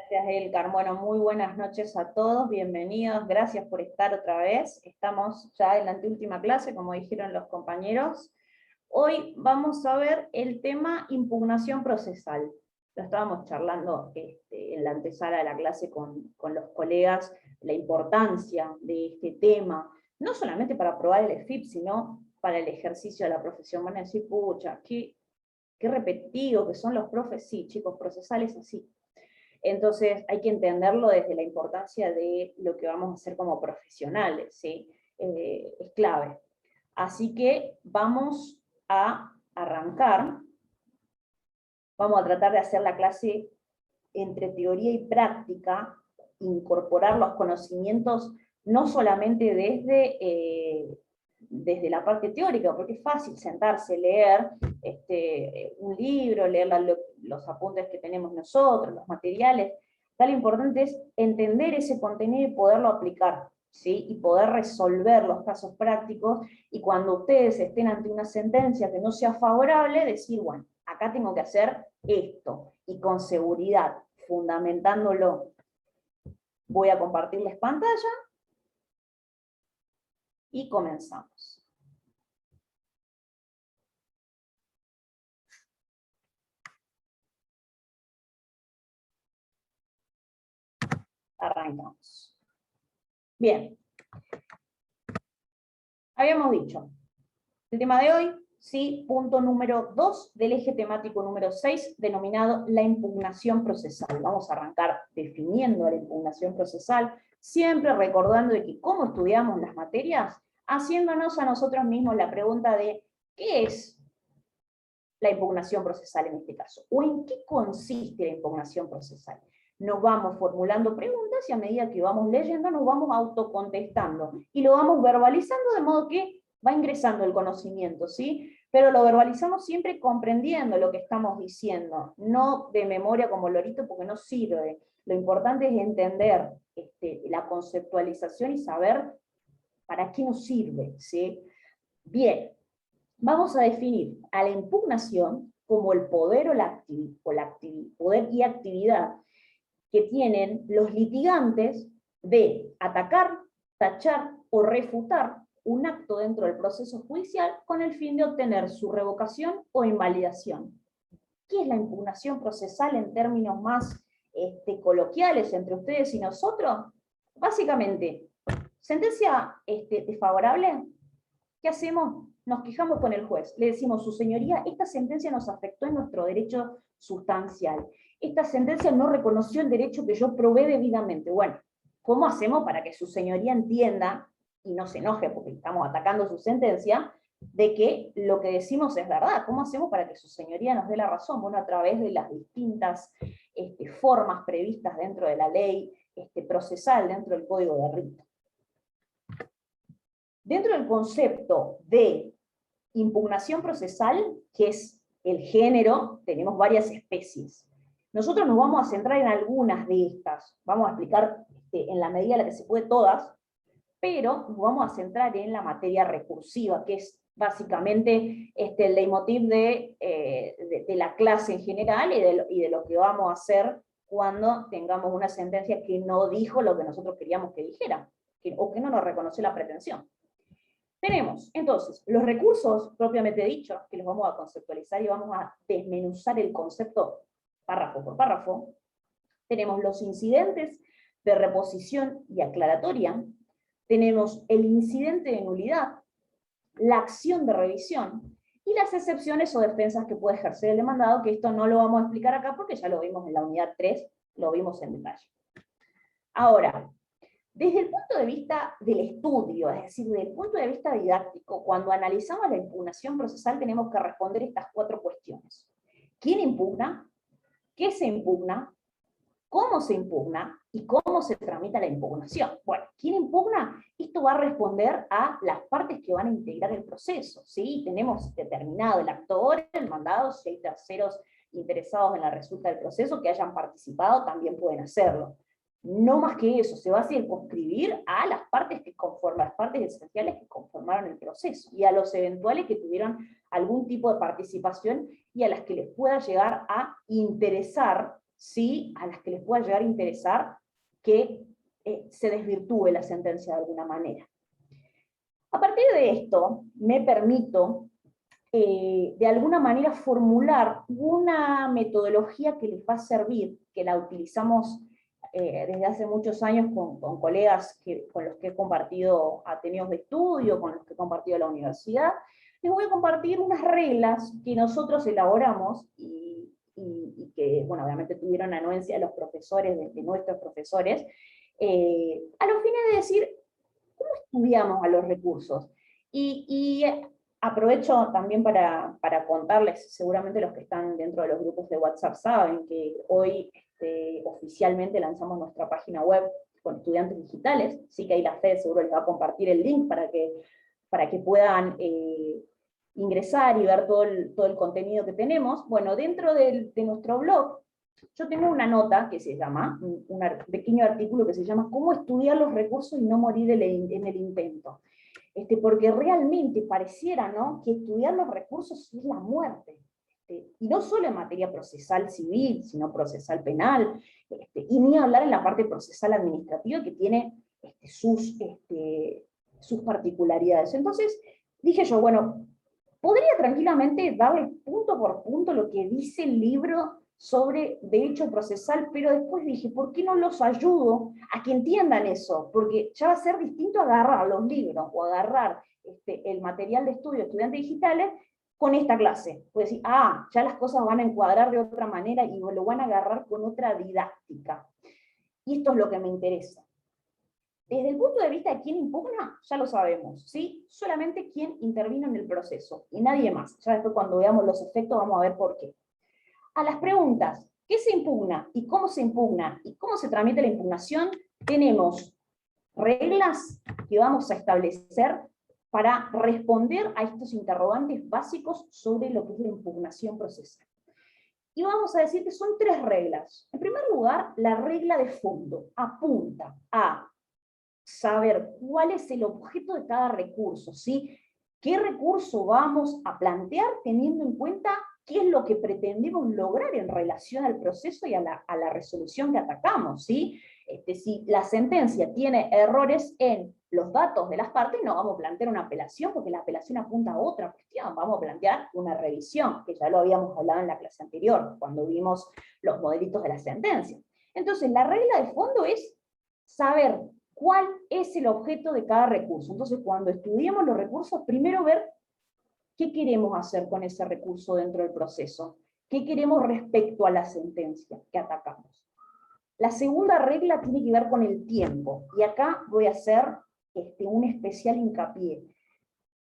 Gracias, Elkar. Bueno, muy buenas noches a todos, bienvenidos, gracias por estar otra vez. Estamos ya en la anteúltima clase, como dijeron los compañeros. Hoy vamos a ver el tema impugnación procesal. Lo estábamos charlando en la antesala de la clase con los colegas, la importancia de este tema, no solamente para aprobar el EFIP, sino para el ejercicio de la profesión. Van a decir, pucha, qué repetido que son los profes. Sí, chicos, procesales así. Entonces hay que entenderlo desde la importancia de lo que vamos a hacer como profesionales, ¿sí? Es clave. Así que vamos a arrancar, vamos a tratar de hacer la clase entre teoría y práctica, incorporar los conocimientos no solamente desde la parte teórica, porque es fácil sentarse, leer un libro, leer los apuntes que tenemos nosotros, los materiales. Lo importante es entender ese contenido y poderlo aplicar, ¿sí? Y poder resolver los casos prácticos, y cuando ustedes estén ante una sentencia que no sea favorable, decir, bueno, acá tengo que hacer esto, y con seguridad, fundamentándolo. Voy a compartirles pantalla, y comenzamos. Arrancamos. Bien. Habíamos dicho, el tema de hoy, sí, punto número 2 del eje temático número 6, denominado la impugnación procesal. Vamos a arrancar definiendo la impugnación procesal, siempre recordando de que cómo estudiamos las materias, haciéndonos a nosotros mismos la pregunta de ¿qué es la impugnación procesal en este caso? ¿O en qué consiste la impugnación procesal? Nos vamos formulando preguntas y a medida que vamos leyendo nos vamos autocontestando y lo vamos verbalizando de modo que va ingresando el conocimiento, ¿sí? Pero lo verbalizamos siempre comprendiendo lo que estamos diciendo, no de memoria como lorito porque no sirve. Lo importante es entender la conceptualización y saber para qué nos sirve, ¿sí? Bien, vamos a definir a la impugnación como el poder poder y actividad que tienen los litigantes de atacar, tachar o refutar un acto dentro del proceso judicial con el fin de obtener su revocación o invalidación. ¿Qué es la impugnación procesal en términos más coloquiales entre ustedes y nosotros? Básicamente, sentencia desfavorable, ¿qué hacemos? Nos quejamos con el juez, le decimos, su señoría, esta sentencia nos afectó en nuestro derecho sustancial. Esta sentencia no reconoció el derecho que yo probé debidamente. Bueno, ¿cómo hacemos para que su señoría entienda, y no se enoje porque estamos atacando su sentencia, de que lo que decimos es verdad? ¿Cómo hacemos para que su señoría nos dé la razón? Bueno, a través de las distintas formas previstas dentro de la ley procesal, dentro del Código de Rito. Dentro del concepto de impugnación procesal, que es el género, tenemos varias especies. Nosotros nos vamos a centrar en algunas de estas, vamos a explicar en la medida en la que se puede todas, pero nos vamos a centrar en la materia recursiva, que es básicamente el leitmotiv de la clase en general y de lo que vamos a hacer cuando tengamos una sentencia que no dijo lo que nosotros queríamos que dijera, o que no nos reconoció la pretensión. Tenemos, entonces, los recursos propiamente dichos, que los vamos a conceptualizar y vamos a desmenuzar el concepto párrafo por párrafo. Tenemos los incidentes de reposición y aclaratoria. Tenemos el incidente de nulidad, la acción de revisión, y las excepciones o defensas que puede ejercer el demandado, que esto no lo vamos a explicar acá porque ya lo vimos en la unidad 3, lo vimos en detalle. Ahora, desde el punto de vista del estudio, es decir, desde el punto de vista didáctico, cuando analizamos la impugnación procesal tenemos que responder estas 4 cuestiones. ¿Quién impugna? ¿Qué se impugna? ¿Cómo se impugna? ¿Y cómo se tramita la impugnación? Bueno, ¿quién impugna? Esto va a responder a las partes que van a integrar el proceso, ¿sí? Tenemos determinado el actor, el mandado, si hay terceros interesados en la resulta del proceso que hayan participado, también pueden hacerlo. No más que eso, se va a circunscribir a las partes que conforman, las partes esenciales que conformaron el proceso, y a los eventuales que tuvieron algún tipo de participación y a las que les pueda llegar a interesar ¿sí?, a las que les pueda llegar a interesar que se desvirtúe la sentencia de alguna manera. A partir de esto, me permito de alguna manera formular una metodología que les va a servir, que la utilizamos desde hace muchos años con colegas con los que he compartido ateneos de estudio, con los que he compartido la universidad. Les voy a compartir unas reglas que nosotros elaboramos y que, bueno, obviamente tuvieron anuencia de los profesores, de nuestros profesores, a los fines de decir, ¿cómo estudiamos a los recursos? Y aprovecho también para contarles, seguramente los que están dentro de los grupos de WhatsApp saben que hoy oficialmente lanzamos nuestra página web con estudiantes digitales, sí que ahí la FED seguro les va a compartir el link para que puedan ingresar y ver todo el contenido que tenemos. Bueno, dentro de nuestro blog, yo tengo una nota que se llama, un pequeño artículo que se llama ¿Cómo estudiar los recursos y no morir en el intento? Porque realmente pareciera, ¿no?, que estudiar los recursos es la muerte. Y no solo en materia procesal civil, sino procesal penal, y ni hablar en la parte procesal administrativa que tiene sus particularidades. Entonces, dije yo, bueno, podría tranquilamente darle punto por punto lo que dice el libro sobre derecho procesal, pero después dije, ¿por qué no los ayudo a que entiendan eso? Porque ya va a ser distinto agarrar los libros o agarrar el material de estudio de estudiantes digitales con esta clase. Puede decir, ya las cosas van a encuadrar de otra manera y lo van a agarrar con otra didáctica. Y esto es lo que me interesa. Desde el punto de vista de quién impugna, ya lo sabemos, ¿sí? Solamente quién intervino en el proceso, y nadie más. Ya después cuando veamos los efectos vamos a ver por qué. A las preguntas, ¿qué se impugna? ¿Y cómo se impugna? ¿Y cómo se tramita la impugnación? Tenemos reglas que vamos a establecer para responder a estos interrogantes básicos sobre lo que es la impugnación procesal. Y vamos a decir que son 3 reglas. En primer lugar, la regla de fondo apunta a saber cuál es el objeto de cada recurso, ¿sí? ¿Qué recurso vamos a plantear teniendo en cuenta qué es lo que pretendemos lograr en relación al proceso y a la resolución que atacamos, ¿sí? Si la sentencia tiene errores en los datos de las partes, no vamos a plantear una apelación, porque la apelación apunta a otra cuestión, vamos a plantear una revisión, que ya lo habíamos hablado en la clase anterior, cuando vimos los modelitos de la sentencia. Entonces, la regla de fondo es saber cuál es el objeto de cada recurso. Entonces, cuando estudiemos los recursos, primero ver qué queremos hacer con ese recurso dentro del proceso, qué queremos respecto a la sentencia que atacamos. La segunda regla tiene que ver con el tiempo, y acá voy a hacer un especial hincapié.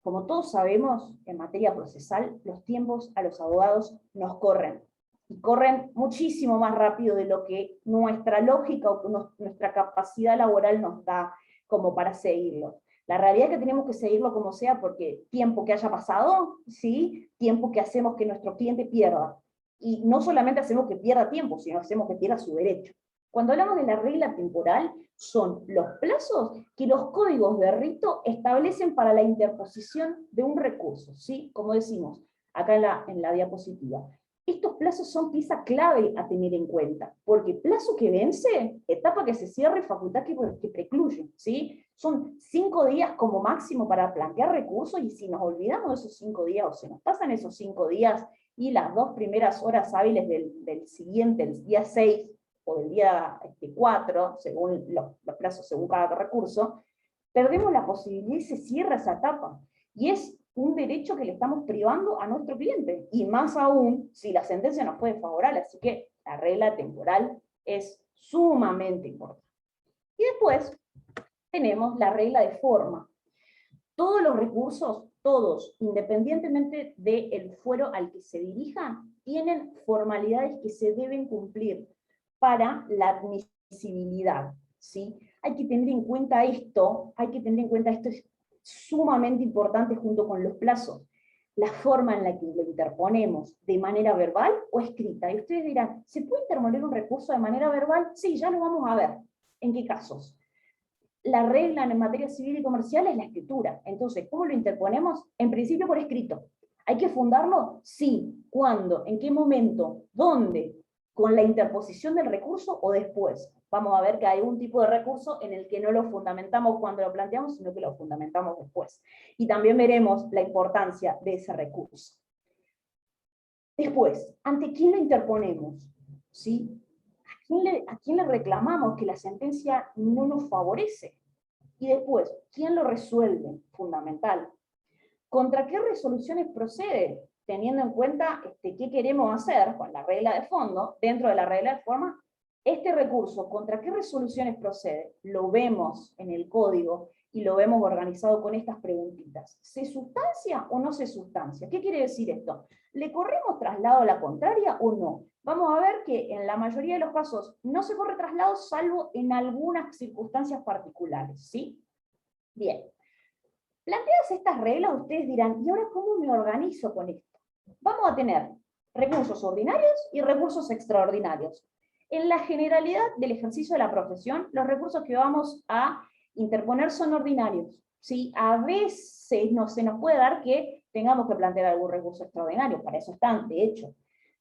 Como todos sabemos, en materia procesal, los tiempos a los abogados nos corren, y corren muchísimo más rápido de lo que nuestra lógica o nuestra capacidad laboral nos da como para seguirlo. La realidad es que tenemos que seguirlo como sea, porque tiempo que haya pasado, ¿sí? Tiempo que hacemos que nuestro cliente pierda. Y no solamente hacemos que pierda tiempo, sino hacemos que pierda su derecho. Cuando hablamos de la regla temporal, son los plazos que los códigos de rito establecen para la interposición de un recurso, ¿sí? Como decimos acá en la diapositiva. Estos plazos son pieza clave a tener en cuenta, porque plazo que vence, etapa que se cierra y facultad que precluye, ¿sí? Son 5 días como máximo para plantear recursos, y si nos olvidamos de esos 5 días, o se nos pasan esos 5 días, y las 2 primeras horas hábiles del siguiente, el día 6, o del día 4, según los plazos, según cada recurso, perdemos la posibilidad y se cierra esa etapa. Y es un derecho que le estamos privando a nuestro cliente, y más aún si la sentencia nos fue desfavorable. Así que la regla temporal es sumamente importante. Y después tenemos la regla de forma. Todos los recursos, todos, independientemente del fuero al que se dirijan, tienen formalidades que se deben cumplir para la admisibilidad, ¿sí? Hay que tener en cuenta esto, es sumamente importante junto con los plazos. La forma en la que lo interponemos, de manera verbal o escrita. Y ustedes dirán, ¿se puede interponer un recurso de manera verbal? Sí, ya lo vamos a ver. ¿En qué casos? La regla en materia civil y comercial es la escritura. Entonces, ¿cómo lo interponemos? En principio por escrito. ¿Hay que fundarlo? Sí. ¿Cuándo? ¿En qué momento? ¿Dónde? con la interposición del recurso o después. Vamos a ver que hay un tipo de recurso en el que no lo fundamentamos cuando lo planteamos, sino que lo fundamentamos después. Y también veremos la importancia de ese recurso. Después, ¿ante quién lo interponemos? ¿Sí? ¿A quién le reclamamos que la sentencia no nos favorece? Y después, ¿quién lo resuelve? Fundamental. ¿Contra qué resoluciones procede? Teniendo en cuenta qué queremos hacer con la regla de fondo, dentro de la regla de forma, este recurso, ¿contra qué resoluciones procede? Lo vemos en el código y lo vemos organizado con estas preguntitas. ¿Se sustancia o no se sustancia? ¿Qué quiere decir esto? ¿Le corremos traslado a la contraria o no? Vamos a ver que en la mayoría de los casos no se corre traslado, salvo en algunas circunstancias particulares, ¿sí? Bien. Planteadas estas reglas, ustedes dirán, ¿y ahora cómo me organizo con esto? Vamos a tener recursos ordinarios y recursos extraordinarios. En la generalidad del ejercicio de la profesión, los recursos que vamos a interponer son ordinarios, ¿sí? A veces se nos puede dar que tengamos que plantear algún recurso extraordinario, para eso están, de hecho.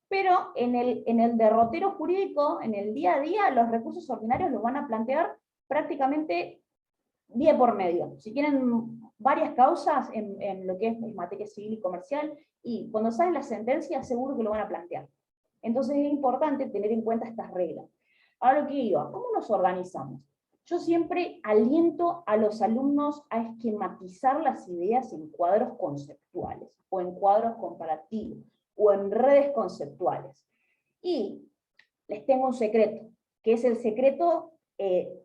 Pero en el derrotero jurídico, en el día a día, los recursos ordinarios los van a plantear prácticamente día por medio. Si tienen varias causas en lo que es materia civil y comercial, y cuando salen las sentencias seguro que lo van a plantear. Entonces es importante tener en cuenta estas reglas. Ahora lo que iba, ¿cómo nos organizamos? Yo siempre aliento a los alumnos a esquematizar las ideas en cuadros conceptuales, o en cuadros comparativos, o en redes conceptuales. Y les tengo un secreto, que es el secreto que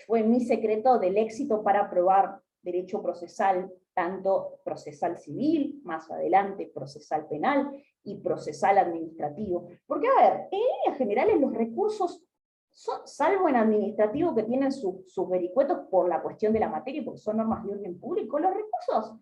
fue mi secreto del éxito para aprobar derecho procesal, tanto procesal civil, más adelante procesal penal y procesal administrativo. Porque, a ver, en líneas generales los recursos, salvo en administrativo que tienen sus vericuetos por la cuestión de la materia, porque son normas de orden público, los recursos,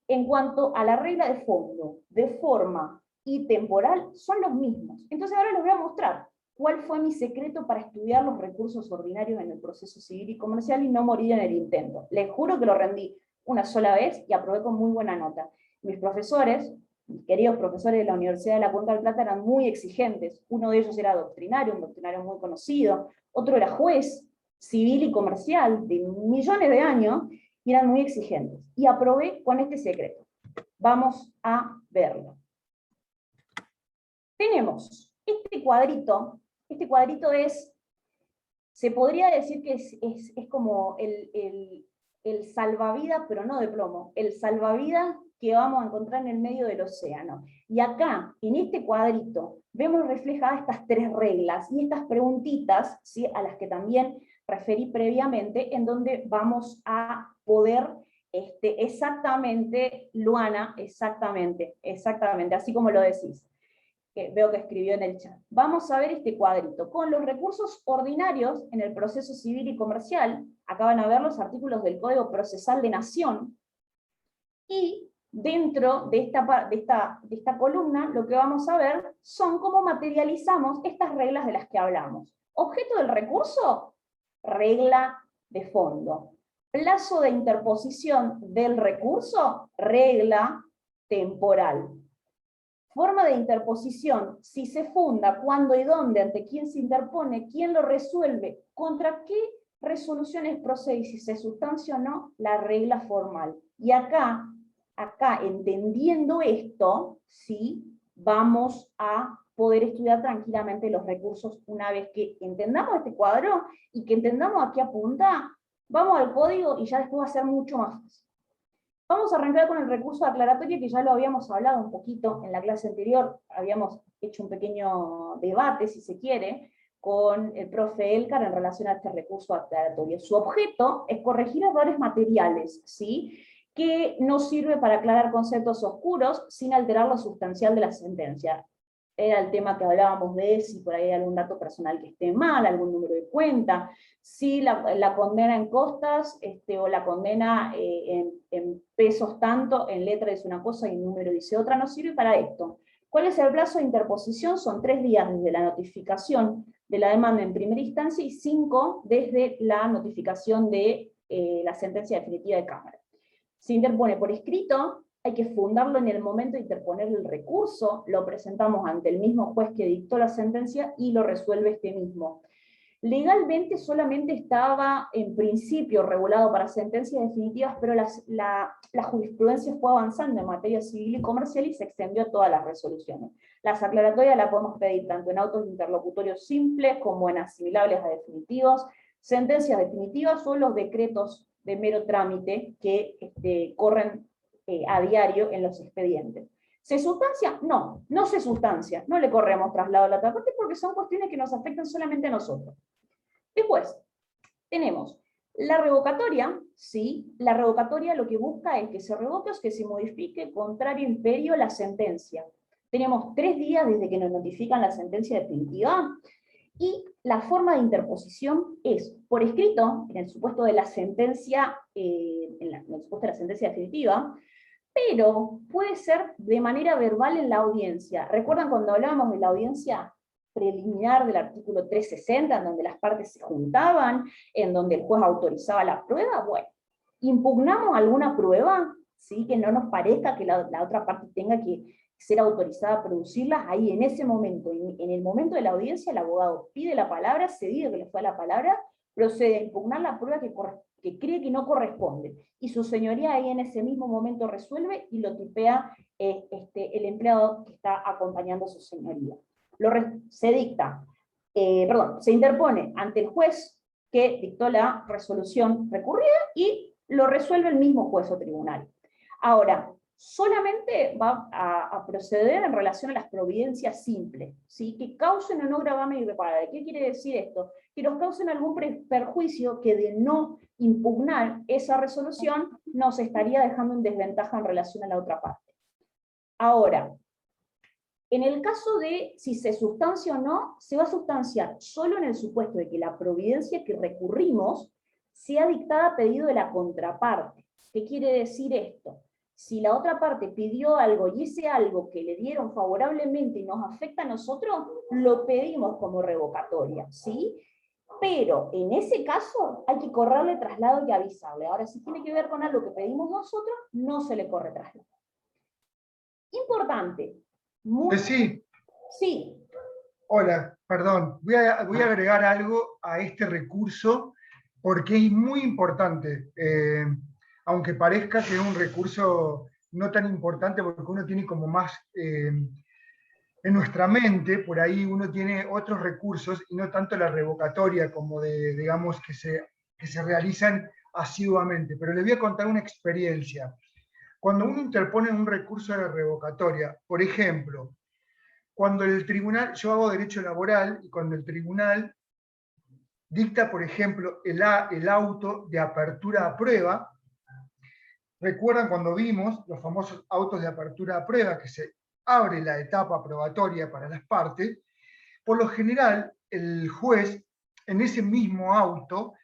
en cuanto a la regla de fondo, de forma y temporal, son los mismos. Entonces ahora les voy a mostrar cuál fue mi secreto para estudiar los recursos ordinarios en el proceso civil y comercial y no morir en el intento. Les juro que lo rendí una sola vez y aprobé con muy buena nota. Mis profesores, mis queridos profesores de la Universidad de la Cuenca del Plata, eran muy exigentes. Uno de ellos era doctrinario, un doctrinario muy conocido. Otro era juez civil y comercial de millones de años, y eran muy exigentes. Y aprobé con este secreto. Vamos a verlo. Tenemos este cuadrito se podría decir que es como el salvavidas, pero no de plomo, el salvavidas que vamos a encontrar en el medio del océano. Y acá, en este cuadrito, vemos reflejadas estas tres reglas, y estas preguntitas, ¿sí?, a las que también referí previamente, en donde vamos a poder, exactamente, Luana, exactamente, así como lo decís. Que veo que escribió en el chat. Vamos a ver este cuadrito. Con los recursos ordinarios en el proceso civil y comercial, acá van a ver los artículos del Código Procesal de Nación, y dentro de esta columna lo que vamos a ver son cómo materializamos estas reglas de las que hablamos. Objeto del recurso, regla de fondo. Plazo de interposición del recurso, regla temporal. Forma de interposición, si se funda, cuándo y dónde, ante quién se interpone, quién lo resuelve, contra qué resoluciones procede, y si se sustancia o no, la regla formal. Y acá entendiendo esto, ¿sí?, vamos a poder estudiar tranquilamente los recursos una vez que entendamos este cuadro y que entendamos a qué apunta. Vamos al código y ya después va a ser mucho más fácil. Vamos a arrancar con el recurso aclaratorio, que ya lo habíamos hablado un poquito en la clase anterior, habíamos hecho un pequeño debate, si se quiere, con el profe Elcar en relación a este recurso aclaratorio. Su objeto es corregir errores materiales, ¿sí?, que no sirve para aclarar conceptos oscuros sin alterar lo sustancial de la sentencia. Era el tema que hablábamos de si por ahí hay algún dato personal que esté mal, algún número de cuenta, si la condena en costas, o la condena en pesos tanto, en letra dice una cosa y en número dice otra, no sirve para esto. ¿Cuál es el plazo de interposición? Son 3 días desde la notificación de la demanda en primera instancia y 5 desde la notificación de la sentencia definitiva de Cámara. Se interpone por escrito hay que fundarlo en el momento de interponer el recurso, lo presentamos ante el mismo juez que dictó la sentencia y lo resuelve este mismo. Legalmente solamente estaba en principio regulado para sentencias definitivas, pero la jurisprudencia fue avanzando en materia civil y comercial y se extendió a todas las resoluciones. Las aclaratorias las podemos pedir tanto en autos interlocutorios simples como en asimilables a definitivos, sentencias definitivas o los decretos de mero trámite que corren a diario en los expedientes. ¿Se sustancia? No, no se sustancia, no le corremos traslado a la otra parte porque son cuestiones que nos afectan solamente a nosotros. Después, tenemos la revocatoria, ¿sí? La revocatoria lo que busca es que se revoque o que se modifique contrario imperio la sentencia. Tenemos 3 días desde que nos notifican la sentencia definitiva, y la forma de interposición es por escrito, en el supuesto de la sentencia, en el supuesto de la sentencia definitiva, pero puede ser de manera verbal en la audiencia. ¿Recuerdan cuando hablábamos de la audiencia preliminar del artículo 360, en donde las partes se juntaban, en donde el juez autorizaba la prueba? Bueno, impugnamos alguna prueba, ¿sí? Que no nos parezca que la otra parte tenga que ser autorizada a producirlas, ahí en ese momento, en el momento de la audiencia, el abogado pide la palabra, se dice que le fue la palabra, procede a impugnar la prueba que cree que no corresponde, y su señoría ahí en ese mismo momento resuelve y lo tipea el empleado que está acompañando a su señoría. Se interpone ante el juez que dictó la resolución recurrida y lo resuelve el mismo juez o tribunal. Ahora, solamente va a proceder en relación a las providencias simples, ¿sí? Que causen o no gravamen irreparable. ¿Qué quiere decir esto? Que nos causen algún perjuicio que de no impugnar esa resolución nos estaría dejando en desventaja en relación a la otra parte. Ahora, en el caso de si se sustancia o no, se va a sustanciar solo en el supuesto de que la providencia que recurrimos sea dictada a pedido de la contraparte. ¿Qué quiere decir esto? Si la otra parte pidió algo y ese algo que le dieron favorablemente y nos afecta a nosotros, lo pedimos como revocatoria, ¿sí? Pero en ese caso hay que correrle traslado y avisarle. Ahora, si tiene que ver con algo que pedimos nosotros, no se le corre traslado. Importante. Sí. Sí. Hola, perdón. Voy a agregar algo a este recurso porque es muy importante. Aunque parezca que es un recurso no tan importante porque uno tiene como más en nuestra mente, por ahí uno tiene otros recursos y no tanto la revocatoria como digamos, que se realizan asiduamente. Pero les voy a contar una experiencia. Cuando uno interpone un recurso de revocatoria, por ejemplo, cuando el tribunal, yo hago derecho laboral, y cuando el tribunal dicta, por ejemplo, el auto de apertura a prueba, recuerdan cuando vimos los famosos autos de apertura a prueba, que se abre la etapa probatoria para las partes, por lo general el juez en ese mismo auto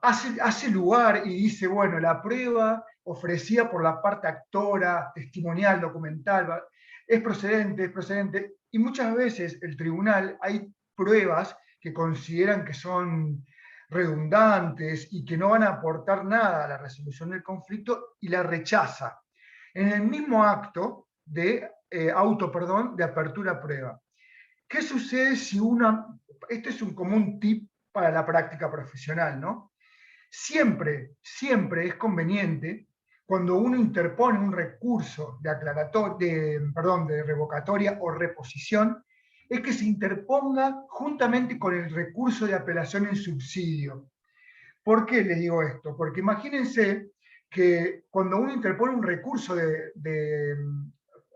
hace lugar y dice, bueno, la prueba ofrecida por la parte actora, testimonial, documental, es procedente, y muchas veces el tribunal hay pruebas que consideran que son redundantes y que no van a aportar nada a la resolución del conflicto y la rechaza. En el mismo acto de de apertura a prueba. ¿Qué sucede si este es como un tip para la práctica profesional, ¿no? Siempre es conveniente, cuando uno interpone un recurso de revocatoria o reposición, es que se interponga juntamente con el recurso de apelación en subsidio. ¿Por qué les digo esto? Porque imagínense que cuando uno interpone un recurso de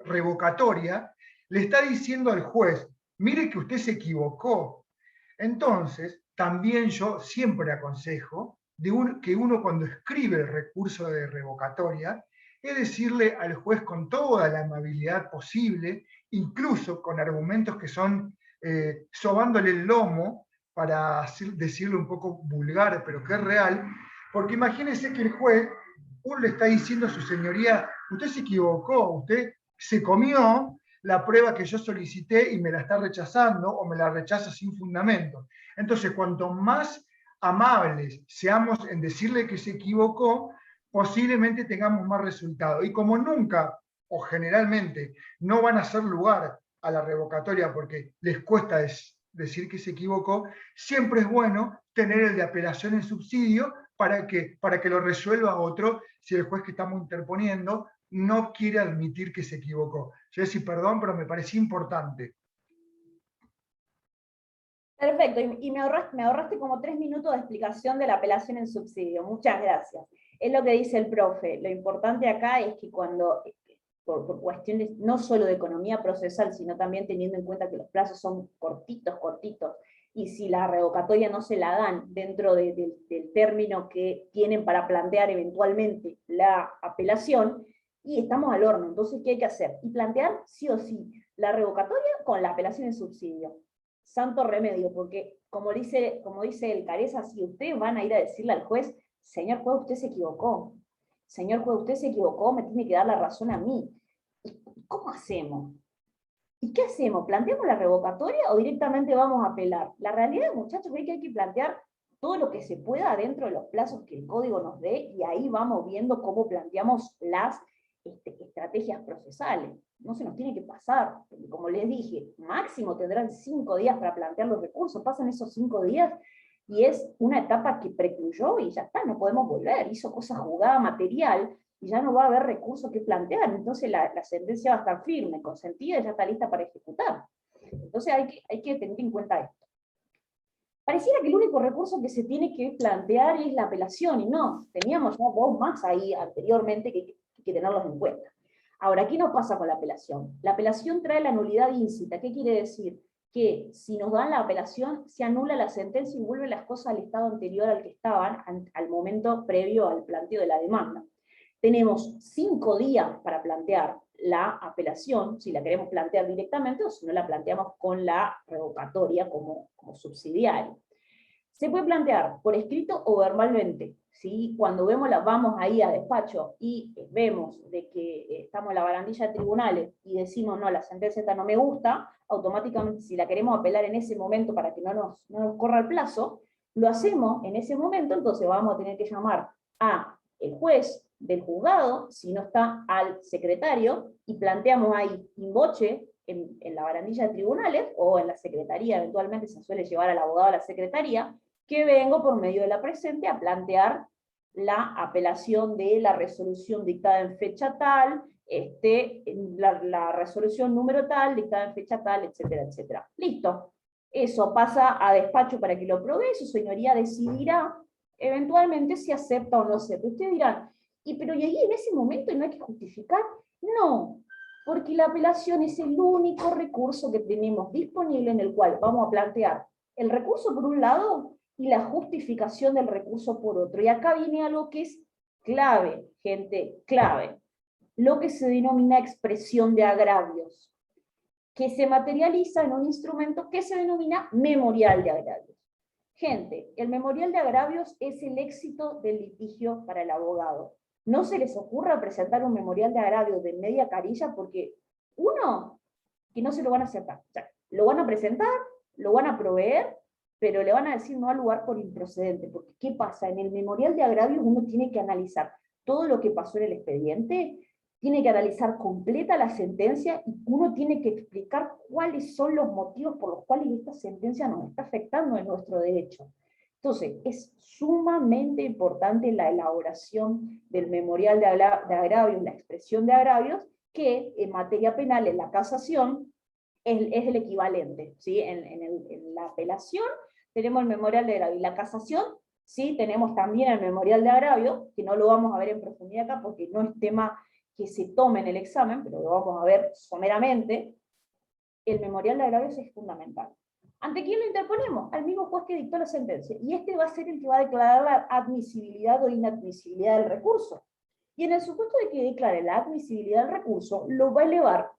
revocatoria, le está diciendo al juez, mire que usted se equivocó. Entonces, también yo siempre aconsejo que uno cuando escribe el recurso de revocatoria, es decirle al juez con toda la amabilidad posible, incluso con argumentos que son sobándole el lomo, para decirlo un poco vulgar, pero que es real, porque imagínense que el juez, uno le está diciendo a su señoría, usted se equivocó, usted se comió la prueba que yo solicité y me la está rechazando o me la rechaza sin fundamento. Entonces, cuanto más amables seamos en decirle que se equivocó, posiblemente tengamos más resultado. Y como nunca o generalmente no van a hacer lugar a la revocatoria porque les cuesta decir que se equivocó, siempre es bueno tener el de apelación en subsidio para que lo resuelva otro si el juez que estamos interponiendo no quiere admitir que se equivocó. Jessy, perdón, pero me parecía importante. Perfecto, y me ahorraste como 3 minutos de explicación de la apelación en subsidio. Muchas gracias. Es lo que dice el profe. Lo importante acá es que cuando, por cuestiones no solo de economía procesal, sino también teniendo en cuenta que los plazos son cortitos, y si la revocatoria no se la dan dentro del término que tienen para plantear eventualmente la apelación, y estamos al horno. Entonces, ¿qué hay que hacer? Y plantear sí o sí la revocatoria con la apelación en subsidio. Santo remedio, porque como dice el Careza, si ustedes van a ir a decirle al juez, señor juez, usted se equivocó, señor juez, usted se equivocó, me tiene que dar la razón a mí. ¿Y cómo hacemos? ¿Y qué hacemos? ¿Planteamos la revocatoria o directamente vamos a apelar? La realidad, muchachos, es que hay que plantear todo lo que se pueda dentro de los plazos que el código nos dé, y ahí vamos viendo cómo planteamos las estrategias procesales. No se nos tiene que pasar, porque como les dije, máximo tendrán 5 días para plantear los recursos, pasan esos 5 días y es una etapa que precluyó y ya está, no podemos volver, hizo cosa jugada material y ya no va a haber recursos que plantear, entonces la sentencia va a estar firme, consentida y ya está lista para ejecutar. Entonces hay que tener en cuenta esto. Pareciera que el único recurso que se tiene que plantear es la apelación, y no, teníamos ya 2 más ahí anteriormente que hay que tenerlos en cuenta. Ahora, ¿qué nos pasa con la apelación? La apelación trae la nulidad íncita. ¿Qué quiere decir? Que si nos dan la apelación, se anula la sentencia y vuelve las cosas al estado anterior al que estaban al momento previo al planteo de la demanda. Tenemos 5 días para plantear la apelación, si la queremos plantear directamente o si no la planteamos con la revocatoria como subsidiaria. Se puede plantear por escrito o verbalmente. ¿Sí? Cuando vamos ahí a despacho y vemos de que estamos en la barandilla de tribunales y decimos, no, la sentencia esta no me gusta, automáticamente si la queremos apelar en ese momento para que no nos corra el plazo, lo hacemos en ese momento, entonces vamos a tener que llamar a el juez del juzgado, si no está al secretario, y planteamos ahí in voce en la barandilla de tribunales, o en la secretaría, eventualmente se suele llevar al abogado a la secretaría, que vengo por medio de la presente a plantear la apelación de la resolución dictada en fecha tal, la resolución número tal, dictada en fecha tal, etcétera, etcétera. Listo. Eso pasa a despacho para que lo provee, su señoría decidirá eventualmente si acepta o no acepta. Ustedes dirán, pero ¿y ahí en ese momento no hay que justificar? No, porque la apelación es el único recurso que tenemos disponible en el cual vamos a plantear el recurso por un lado y la justificación del recurso por otro. Y acá viene algo que es clave, gente, clave. Lo que se denomina expresión de agravios, que se materializa en un instrumento que se denomina memorial de agravios. Gente, el memorial de agravios es el éxito del litigio para el abogado. No se les ocurra presentar un memorial de agravios de media carilla porque, uno, que no se lo van a aceptar. O sea, lo van a presentar, lo van a proveer, pero le van a decir no al lugar por improcedente. Porque, ¿qué pasa? En el memorial de agravios uno tiene que analizar todo lo que pasó en el expediente, tiene que analizar completa la sentencia y uno tiene que explicar cuáles son los motivos por los cuales esta sentencia nos está afectando en nuestro derecho. Entonces, es sumamente importante la elaboración del memorial de agravios, la expresión de agravios, que en materia penal, en la casación, es el equivalente. ¿Sí? En la apelación tenemos el memorial de agravio, y la casación, sí, tenemos también el memorial de agravio, que no lo vamos a ver en profundidad acá porque no es tema que se tome en el examen, pero lo vamos a ver someramente. El memorial de agravios es fundamental. ¿Ante quién lo interponemos? Al mismo juez que dictó la sentencia, y este va a ser el que va a declarar la admisibilidad o inadmisibilidad del recurso. Y en el supuesto de que declare la admisibilidad del recurso, lo va a elevar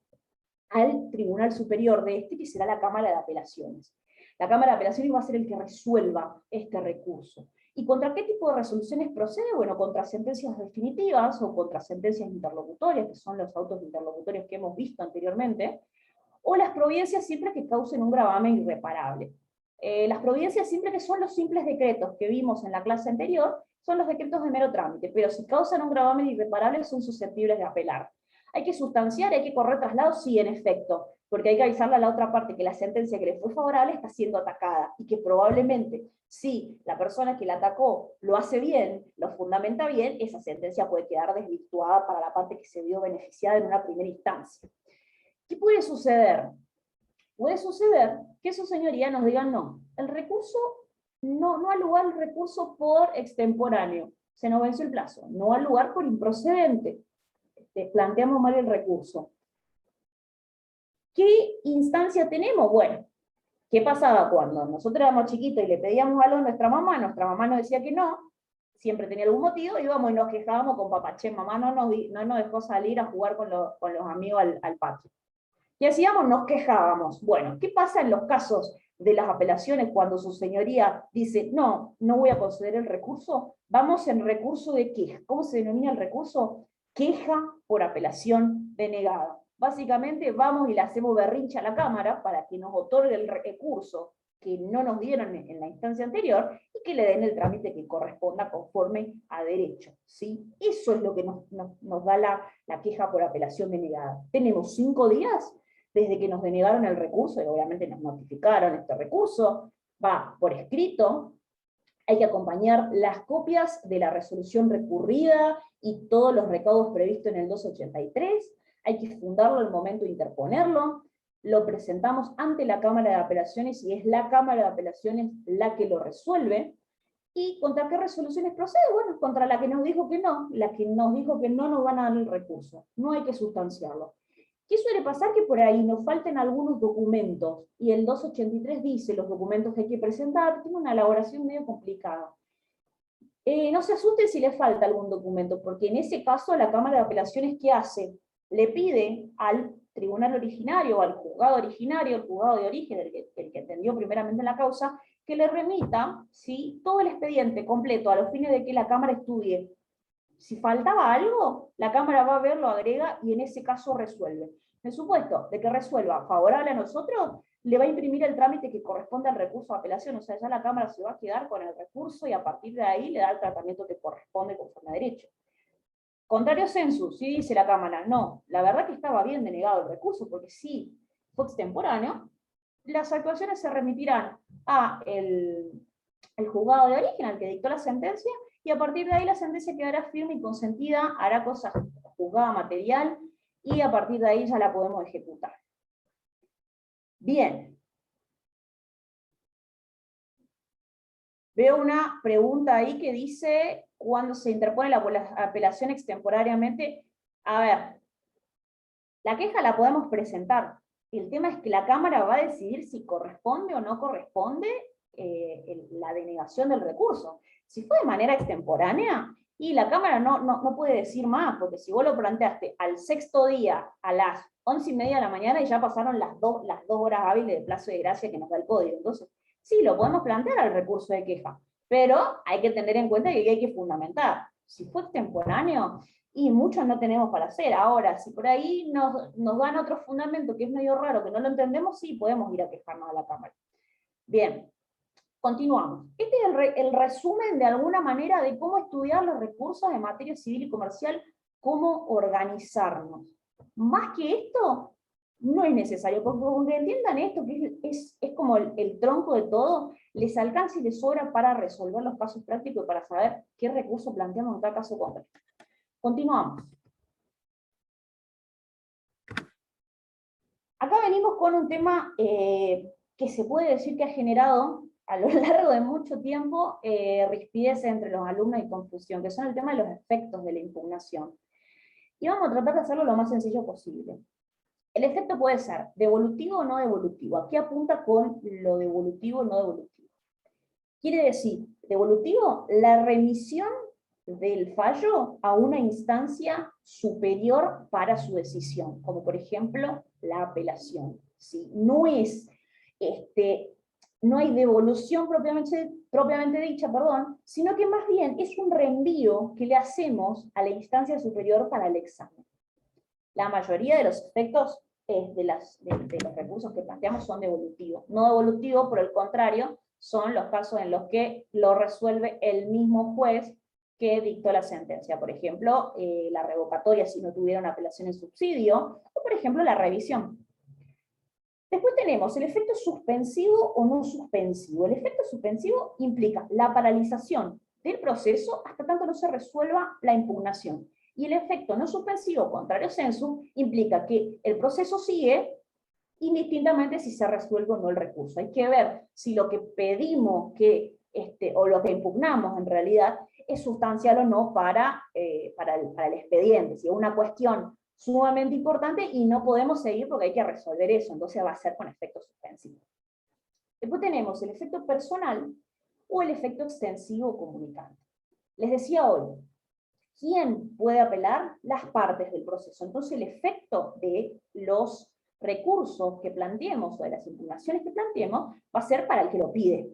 al Tribunal Superior de que será la Cámara de Apelaciones. La Cámara de Apelaciones va a ser el que resuelva este recurso. ¿Y contra qué tipo de resoluciones procede? Bueno, contra sentencias definitivas o contra sentencias interlocutorias, que son los autos interlocutorios que hemos visto anteriormente, o las providencias siempre que causen un gravamen irreparable. Las providencias simples, que son los simples decretos que vimos en la clase anterior, son los decretos de mero trámite, pero si causan un gravamen irreparable son susceptibles de apelar. ¿Hay que sustanciar, hay que correr traslado? Sí, en efecto, porque hay que avisarle a la otra parte que la sentencia que le fue favorable está siendo atacada, y que probablemente, si la persona que la atacó lo hace bien, lo fundamenta bien, esa sentencia puede quedar desvirtuada para la parte que se vio beneficiada en una primera instancia. ¿Qué puede suceder? Puede suceder que su señoría nos diga no, el recurso, no al lugar el recurso por extemporáneo, se nos venció el plazo, no al lugar por improcedente, planteamos mal el recurso. ¿Qué instancia tenemos? Bueno, ¿qué pasaba cuando nosotros éramos chiquitos y le pedíamos algo a nuestra mamá nos decía que no, siempre tenía algún motivo, íbamos y nos quejábamos con papá, che, mamá no nos dejó salir a jugar con los amigos al patio. ¿Qué hacíamos? Nos quejábamos. Bueno, ¿qué pasa en los casos de las apelaciones cuando su señoría dice, no voy a conceder el recurso? Vamos en recurso de queja. ¿Cómo se denomina el recurso? Queja por apelación denegada. Básicamente vamos y le hacemos berrinche a la Cámara para que nos otorgue el recurso que no nos dieron en la instancia anterior y que le den el trámite que corresponda conforme a derecho, ¿sí? Eso es lo que nos da la queja por apelación denegada. Tenemos 5 días desde que nos denegaron el recurso, y obviamente nos notificaron este recurso, va por escrito, hay que acompañar las copias de la resolución recurrida y todos los recaudos previstos en el 283, hay que fundarlo al momento de interponerlo, lo presentamos ante la Cámara de Apelaciones y es la Cámara de Apelaciones la que lo resuelve. ¿Y contra qué resoluciones procede? Bueno, contra la que nos dijo que no, la que nos dijo que no nos van a dar el recurso, no hay que sustanciarlo. ¿Qué suele pasar? Que por ahí nos falten algunos documentos, y el 283 dice los documentos que hay que presentar, tiene una elaboración medio complicada. No se asusten si le falta algún documento, porque en ese caso la Cámara de Apelaciones, ¿qué hace? Le pide al tribunal originario, o al juzgado originario, el juzgado de origen, el que atendió primeramente la causa, que le remita, ¿sí?, todo el expediente completo a los fines de que la Cámara estudie. Si faltaba algo, la Cámara va a ver, lo agrega y en ese caso resuelve. En supuesto de que resuelva favorable a nosotros, le va a imprimir el trámite que corresponde al recurso de apelación, o sea, ya la Cámara se va a quedar con el recurso y a partir de ahí le da el tratamiento que corresponde conforme a derecho. Contrario sensu, sí dice la Cámara, no, la verdad que estaba bien denegado el recurso, porque sí fue extemporáneo, las actuaciones se remitirán a el juzgado de origen, al que dictó la sentencia, y a partir de ahí la sentencia quedará firme y consentida, hará cosa juzgada material, y a partir de ahí ya la podemos ejecutar. Bien. Veo una pregunta ahí que dice, ¿cuándo se interpone la apelación extemporáneamente? A ver, la queja la podemos presentar. El tema es que la Cámara va a decidir si corresponde o no corresponde la denegación del recurso. Si fue de manera extemporánea, y la Cámara no puede decir más, porque si vos lo planteaste al 6º día, a las 11:30 de la mañana, y ya pasaron las dos horas hábiles de plazo de gracia que nos da el código. Entonces, sí, lo podemos plantear al recurso de queja, pero hay que tener en cuenta que hay que fundamentar. Si fue extemporáneo, y muchos no tenemos para hacer. Ahora, si por ahí nos dan otro fundamento que es medio raro, que no lo entendemos, sí, podemos ir a quejarnos a la Cámara. Bien, continuamos. Este es el resumen de alguna manera de cómo estudiar los recursos en materia civil y comercial, cómo organizarnos. Más que esto, no es necesario, porque como que entiendan esto, que es como el tronco de todo, les alcanza y les sobra para resolver los casos prácticos y para saber qué recurso planteamos en cada caso concreto. Continuamos. Acá venimos con un tema que se puede decir que ha generado a lo largo de mucho tiempo rispidez entre los alumnos y confusión, que son el tema de los efectos de la impugnación. Y vamos a tratar de hacerlo lo más sencillo posible. El efecto puede ser devolutivo o no devolutivo. Aquí apunta con lo devolutivo o no devolutivo. Quiere decir, devolutivo, la remisión del fallo a una instancia superior para su decisión, como por ejemplo la apelación, ¿sí? No hay devolución propiamente dicha, sino que más bien es un reenvío que le hacemos a la instancia superior para el examen. La mayoría de los efectos de los recursos que planteamos son devolutivos. No devolutivos, por el contrario, son los casos en los que lo resuelve el mismo juez que dictó la sentencia. Por ejemplo, la revocatoria si no tuviera una apelación en subsidio, o por ejemplo la revisión. Después tenemos el efecto suspensivo o no suspensivo. El efecto suspensivo implica la paralización del proceso hasta tanto no se resuelva la impugnación. Y el efecto no suspensivo, contrario sensu, implica que el proceso sigue indistintamente si se resuelve o no el recurso. Hay que ver si lo que pedimos o lo que impugnamos en realidad es sustancial o no para el expediente. Si es una cuestión sumamente importante y no podemos seguir porque hay que resolver eso, entonces va a ser con efecto suspensivo. Después tenemos el efecto personal o el efecto extensivo comunicante. Les decía hoy, ¿quién puede apelar? Las partes del proceso. Entonces el efecto de los recursos que planteemos o de las impugnaciones que planteemos va a ser para el que lo pide.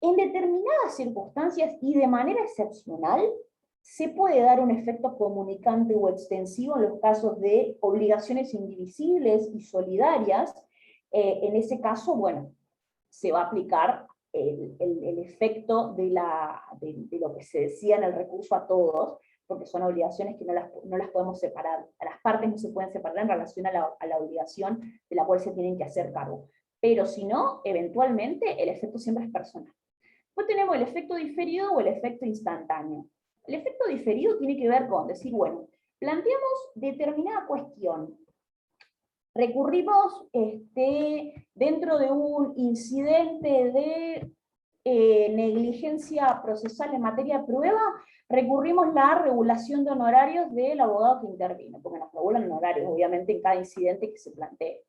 En determinadas circunstancias y de manera excepcional, se puede dar un efecto comunicante o extensivo en los casos de obligaciones indivisibles y solidarias. En ese caso, bueno, se va a aplicar el efecto de lo que se decía en el recurso a todos, porque son obligaciones que no las podemos separar. A las partes no se pueden separar en relación a la obligación de la cual se tienen que hacer cargo. Pero si no, eventualmente el efecto siempre es personal. Después tenemos el efecto diferido o el efecto instantáneo. El efecto diferido tiene que ver con decir, bueno, planteamos determinada cuestión, recurrimos dentro de un incidente de negligencia procesal en materia de prueba, recurrimos la regulación de honorarios del abogado que intervino, porque nos regulan honorarios, obviamente, en cada incidente que se plantee.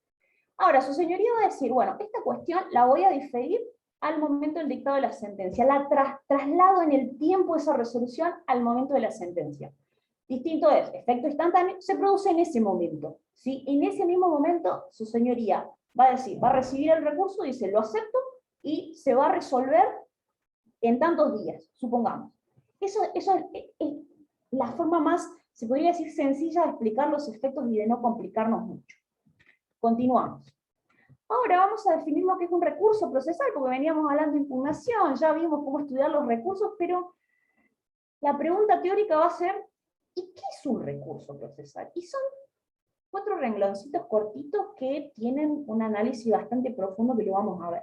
Ahora, su señoría va a decir, bueno, esta cuestión la voy a diferir al momento del dictado de la sentencia, la traslado en el tiempo esa resolución al momento de la sentencia. Distinto es, efecto instantáneo, se produce en ese momento. ¿Sí? En ese mismo momento, su señoría va a decir, va a recibir el recurso, dice, lo acepto, y se va a resolver en tantos días, supongamos. Eso es la forma más, se podría decir, sencilla de explicar los efectos y de no complicarnos mucho. Continuamos. Ahora vamos a definir lo que es un recurso procesal, porque veníamos hablando de impugnación, ya vimos cómo estudiar los recursos, pero la pregunta teórica va a ser, ¿y qué es un recurso procesal? Y son 4 rengloncitos cortitos que tienen un análisis bastante profundo que lo vamos a ver.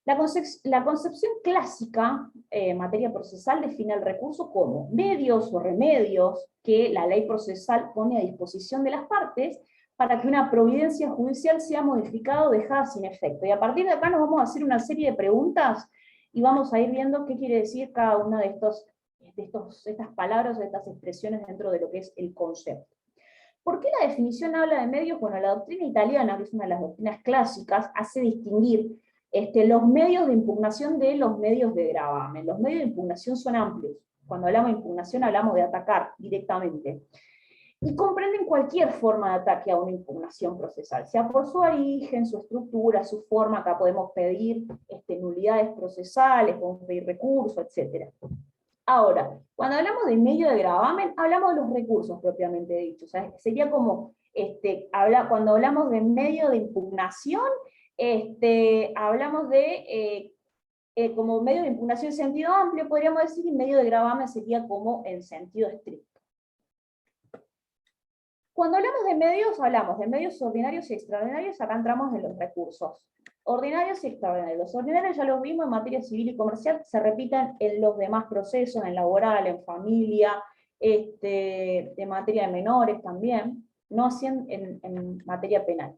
La concepción clásica en materia procesal define el recurso como medios o remedios que la ley procesal pone a disposición de las partes para que una providencia judicial sea modificada o dejada sin efecto. Y a partir de acá nos vamos a hacer una serie de preguntas y vamos a ir viendo qué quiere decir cada una de estas palabras o de estas expresiones dentro de lo que es el concepto. ¿Por qué la definición habla de medios? Bueno, la doctrina italiana, que es una de las doctrinas clásicas, hace distinguir los medios de impugnación de los medios de gravamen. Los medios de impugnación son amplios. Cuando hablamos de impugnación hablamos de atacar directamente. Y comprenden cualquier forma de ataque a una impugnación procesal, sea por su origen, su estructura, su forma. Acá podemos pedir nulidades procesales, podemos pedir recursos, etc. Ahora, cuando hablamos de medio de gravamen, hablamos de los recursos propiamente dichos. O sea, sería como, cuando hablamos de medio de impugnación, hablamos de, como medio de impugnación en sentido amplio, podríamos decir, y medio de gravamen sería como en sentido estricto. Cuando hablamos de medios ordinarios y extraordinarios, acá entramos en los recursos. Ordinarios y extraordinarios. Los ordinarios ya los vimos en materia civil y comercial, se repiten en los demás procesos, en laboral, en familia, de materia de menores también, no así en materia penal.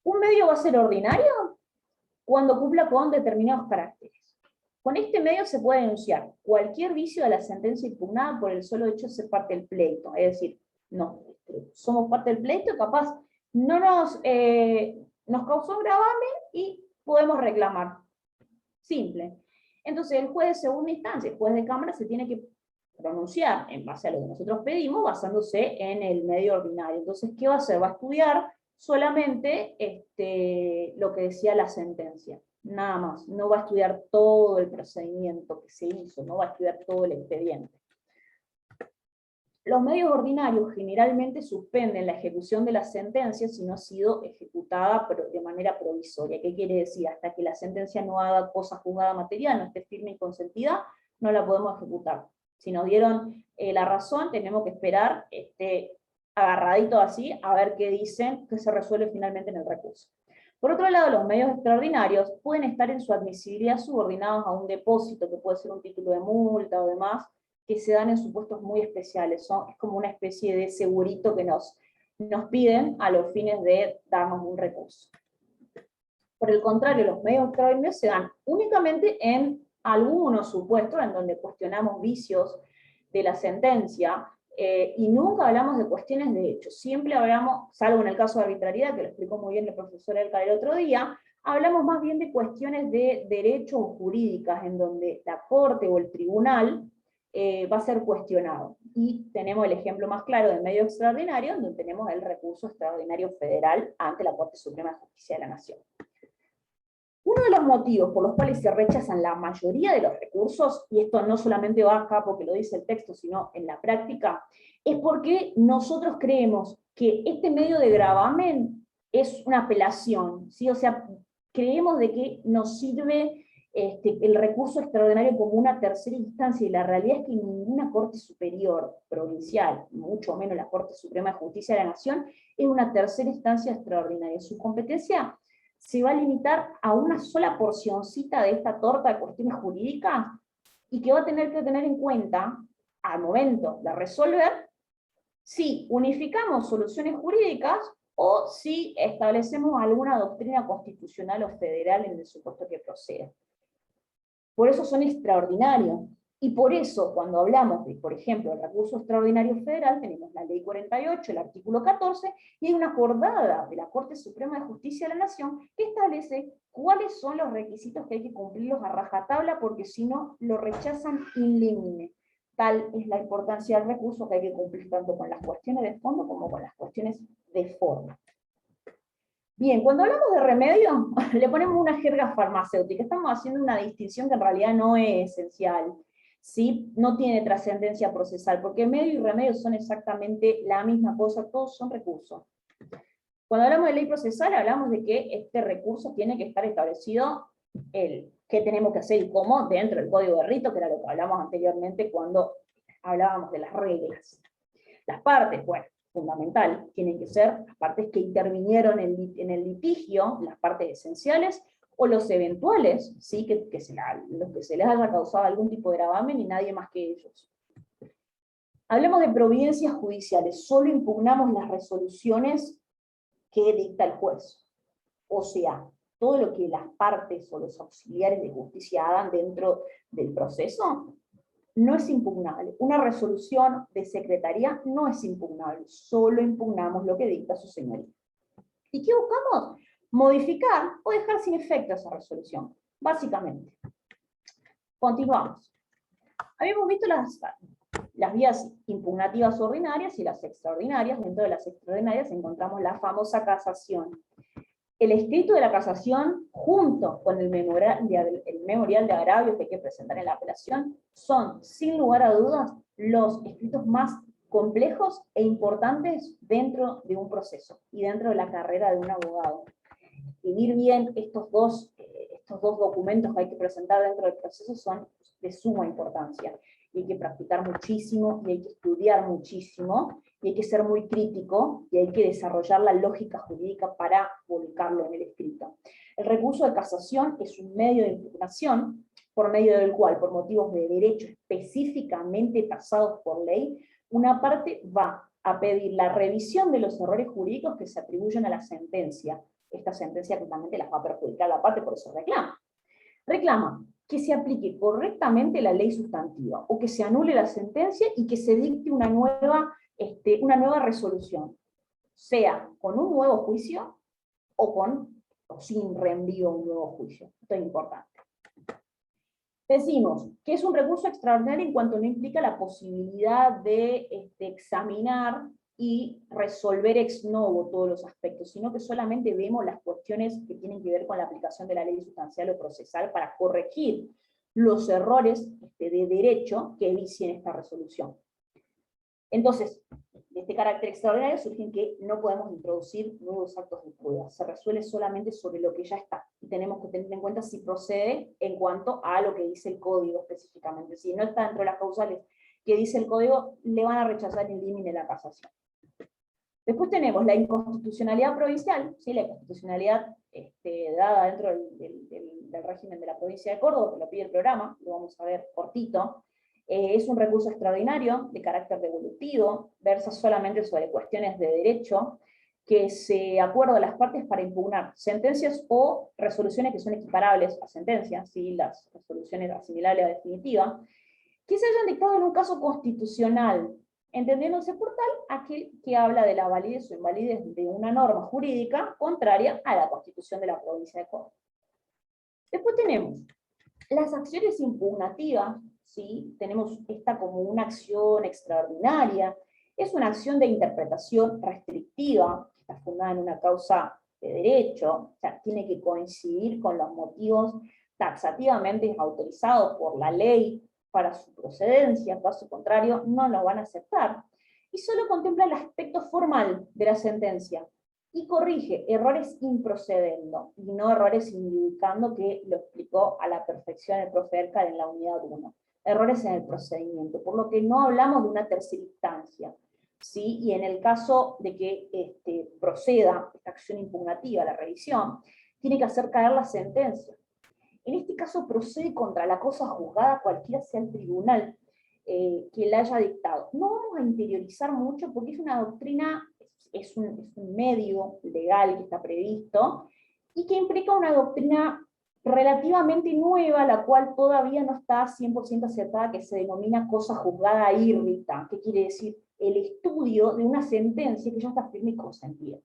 Un medio va a ser ordinario cuando cumpla con determinados caracteres. Con este medio se puede denunciar cualquier vicio de la sentencia impugnada por el solo hecho de ser parte del pleito, es decir, no, somos parte del pleito, capaz no nos causó gravamen y podemos reclamar. Simple. Entonces el juez de segunda instancia, el juez de cámara, se tiene que pronunciar en base a lo que nosotros pedimos, basándose en el medio ordinario. Entonces, ¿qué va a hacer? Va a estudiar solamente lo que decía la sentencia. Nada más. No va a estudiar todo el procedimiento que se hizo, no va a estudiar todo el expediente. Los medios ordinarios generalmente suspenden la ejecución de la sentencia si no ha sido ejecutada de manera provisoria. ¿Qué quiere decir? Hasta que la sentencia no haga cosa juzgada material, no esté firme y consentida, no la podemos ejecutar. Si nos dieron la razón, tenemos que esperar agarradito así, a ver qué dicen, que se resuelve finalmente en el recurso. Por otro lado, los medios extraordinarios pueden estar en su admisibilidad subordinados a un depósito, que puede ser un título de multa o demás, que se dan en supuestos muy especiales. Es como una especie de segurito que nos piden a los fines de darnos un recurso. Por el contrario, los medios extraordinarios se dan únicamente en algunos supuestos en donde cuestionamos vicios de la sentencia, y nunca hablamos de cuestiones de hecho. Siempre hablamos, salvo en el caso de arbitrariedad, que lo explicó muy bien el profesor Elka el otro día, hablamos más bien de cuestiones de derecho o jurídicas, en donde la corte o el tribunal va a ser cuestionado. Y tenemos el ejemplo más claro del medio extraordinario, donde tenemos el recurso extraordinario federal ante la Corte Suprema de Justicia de la Nación. Uno de los motivos por los cuales se rechazan la mayoría de los recursos, y esto no solamente va acá porque lo dice el texto, sino en la práctica, es porque nosotros creemos que este medio de gravamen es una apelación, ¿sí? O sea, creemos de que nos sirve el recurso extraordinario como una tercera instancia, y la realidad es que ninguna Corte Superior provincial, mucho menos la Corte Suprema de Justicia de la Nación, es una tercera instancia extraordinaria. Su competencia se va a limitar a una sola porcioncita de esta torta de cuestiones jurídicas, y que va a tener que tener en cuenta, al momento de resolver, si unificamos soluciones jurídicas o si establecemos alguna doctrina constitucional o federal en el supuesto que proceda. Por eso son extraordinarios. Y por eso, cuando hablamos de, por ejemplo, el recurso extraordinario federal, tenemos la Ley 48, el artículo 14, y hay una acordada de la Corte Suprema de Justicia de la Nación que establece cuáles son los requisitos que hay que cumplirlos a rajatabla, porque si no, lo rechazan in limine. Tal es la importancia del recurso que hay que cumplir tanto con las cuestiones de fondo como con las cuestiones de forma. Bien, cuando hablamos de remedio, le ponemos una jerga farmacéutica. Estamos haciendo una distinción que en realidad no es esencial, ¿sí? No tiene trascendencia procesal, porque medio y remedio son exactamente la misma cosa, todos son recursos. Cuando hablamos de ley procesal, hablamos de que este recurso tiene que estar establecido qué tenemos que hacer y cómo dentro del código de rito, que era lo que hablamos anteriormente cuando hablábamos de las reglas. Las partes, bueno, fundamental, tienen que ser las partes que intervinieron en el litigio, las partes esenciales, o los eventuales, ¿sí? los que se les haya causado algún tipo de gravamen y nadie más que ellos. Hablemos de providencias judiciales, solo impugnamos las resoluciones que dicta el juez. O sea, todo lo que las partes o los auxiliares de justicia hagan dentro del proceso no es impugnable. Una resolución de secretaría no es impugnable, solo impugnamos lo que dicta su señoría. ¿Y qué buscamos? Modificar o dejar sin efecto esa resolución, básicamente. Continuamos. Habíamos visto las vías impugnativas ordinarias y las extraordinarias. Dentro de las extraordinarias encontramos la famosa casación. El escrito de la casación, junto con el memorial de agravios que hay que presentar en la apelación, son, sin lugar a dudas, los escritos más complejos e importantes dentro de un proceso y dentro de la carrera de un abogado. Escribir bien estos dos documentos que hay que presentar dentro del proceso son de suma importancia. Y hay que practicar muchísimo, y hay que estudiar muchísimo, y hay que ser muy crítico, y hay que desarrollar la lógica jurídica para volcarlo en el escrito. El recurso de casación es un medio de impugnación, por medio del cual, por motivos de derecho específicamente tasados por ley, una parte va a pedir la revisión de los errores jurídicos que se atribuyen a la sentencia. Esta sentencia claramente las va a perjudicar a la parte, por eso reclama. Reclama que se aplique correctamente la ley sustantiva, o que se anule la sentencia y que se dicte una nueva resolución, sea con un nuevo juicio o sin reenvío a un nuevo juicio. Esto es importante. Decimos que es un recurso extraordinario en cuanto no implica la posibilidad de examinar y resolver ex novo todos los aspectos, sino que solamente vemos las cuestiones que tienen que ver con la aplicación de la ley sustancial o procesal para corregir los errores de derecho que vicien esta resolución. Entonces, de este carácter extraordinario surgen que no podemos introducir nuevos actos de prueba, se resuelve solamente sobre lo que ya está, y tenemos que tener en cuenta si procede en cuanto a lo que dice el código específicamente. Si no está dentro de las causales que dice el código, le van a rechazar el límite de la casación. Después tenemos la inconstitucionalidad provincial, ¿sí? La inconstitucionalidad dada dentro del régimen de la provincia de Córdoba, que lo pide el programa, lo vamos a ver cortito. Es un recurso extraordinario, de carácter devolutivo, versa solamente sobre cuestiones de derecho, que se acuerda a las partes para impugnar sentencias o resoluciones que son equiparables a sentencias, ¿sí? Las resoluciones asimilables a definitiva, que se hayan dictado en un caso constitucional, entendiéndose por tal aquel que habla de la validez o invalidez de una norma jurídica contraria a la Constitución de la provincia de Córdoba. Después tenemos las acciones impugnativas, ¿sí? Tenemos esta como una acción extraordinaria, es una acción de interpretación restrictiva, que está fundada en una causa de derecho, o sea, tiene que coincidir con los motivos taxativamente autorizados por la ley para su procedencia, caso contrario no lo van a aceptar, y solo contempla el aspecto formal de la sentencia, y corrige errores improcedendo, y no errores indicando, que lo explicó a la perfección el profe Ercar en la unidad 1. Errores en el procedimiento, por lo que no hablamos de una tercera instancia, ¿sí? Y en el caso de que proceda esta acción impugnativa, la revisión, tiene que hacer caer la sentencia. En este caso procede contra la cosa juzgada, cualquiera sea el tribunal que la haya dictado. No vamos a interiorizar mucho porque es una doctrina, es un medio legal que está previsto y que implica una doctrina relativamente nueva, la cual todavía no está 100% aceptada, que se denomina cosa juzgada írrita. ¿Qué quiere decir? El estudio de una sentencia que ya está firme y consentida.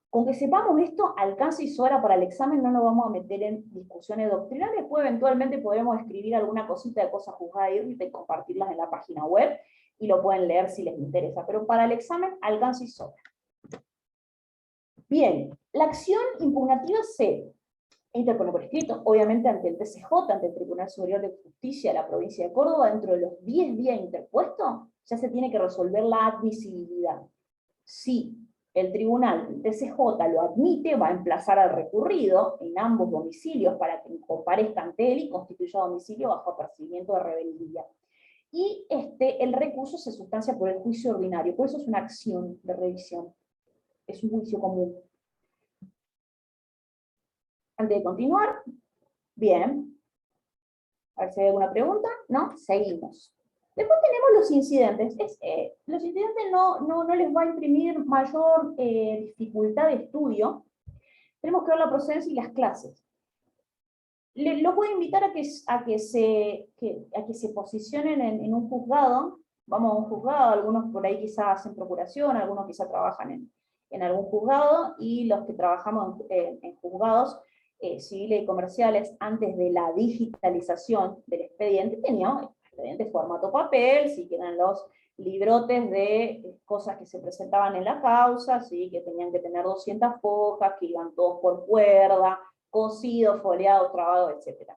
Con que sepamos esto, alcanza y sobra para el examen, no nos vamos a meter en discusiones doctrinales, después eventualmente podemos escribir alguna cosita de cosas juzgadas y compartirlas en la página web, y lo pueden leer si les interesa, pero para el examen alcanza y sobra. Bien, la acción impugnativa se interpone por escrito, obviamente ante el TCJ, ante el Tribunal Superior de Justicia de la provincia de Córdoba, dentro de los 10 días interpuestos, ya se tiene que resolver la admisibilidad. Si el tribunal, el TCJ, lo admite, va a emplazar al recurrido en ambos domicilios para que comparezca ante él y constituya domicilio bajo apercibimiento de rebeldía. Y el recurso se sustancia por el juicio ordinario, por eso es una acción de revisión, es un juicio común. Antes de continuar, bien, a ver si hay alguna pregunta, ¿no? Seguimos. Después tenemos los incidentes. Los incidentes no les va a imprimir mayor dificultad de estudio. Tenemos que ver la procedencia y las clases. Los voy a invitar a que se posicionen en un juzgado. Vamos a un juzgado, algunos por ahí quizás hacen procuración, algunos quizás trabajan en algún juzgado, y los que trabajamos en juzgados civiles y comerciales, antes de la digitalización del expediente, teníamos expedientes formato papel, sí, que eran los librotes de cosas que se presentaban en la causa, ¿sí? Que tenían que tener 200 hojas, que iban todos por cuerda, cosido, foliado, trabado, etc.